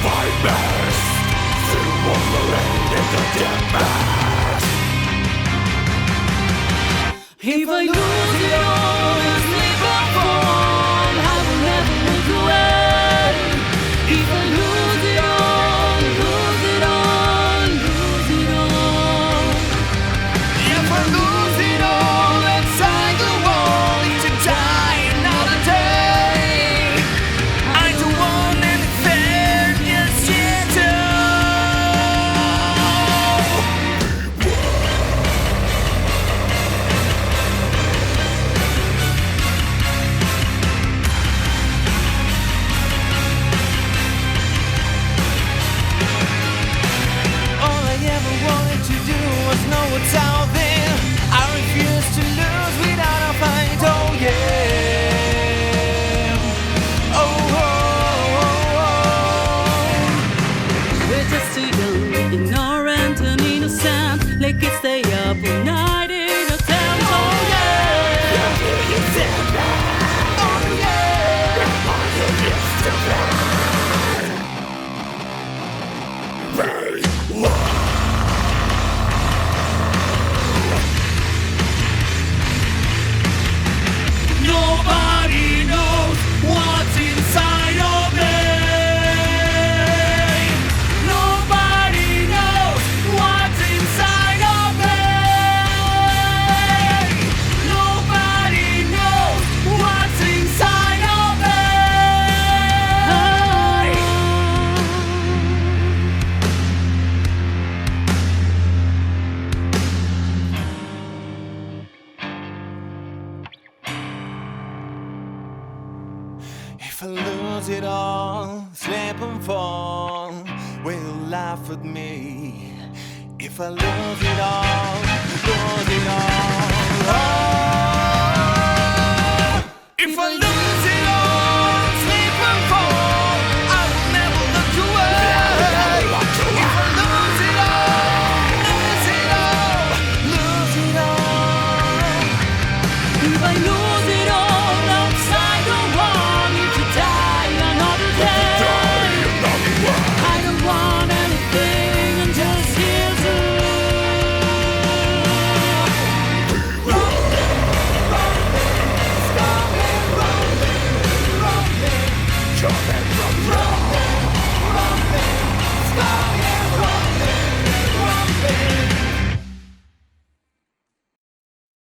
my best through wandering in the depths. If I lose it all and slip and fall, I will never look away. If I lose it all, lose it all, lose it all. If I lose it all inside the wall, to die another day. I don't want anything, just yet to. All I ever wanted to do was know what's out there. I refuse to lose without a fight. Oh yeah. Oh, oh, oh, We're just too young, ignorant and innocent. Like kids stay up all night in a tent. Oh yeah. oh. You said that. Oh yeah. Are you used to that? They lie. Nobody knows what's inside of me. Nobody knows what's inside of me. Nobody knows what's inside of me. If I lose it all, slip and fall, will you laugh at me? If I lose it all, lose it all. Oh, if I lose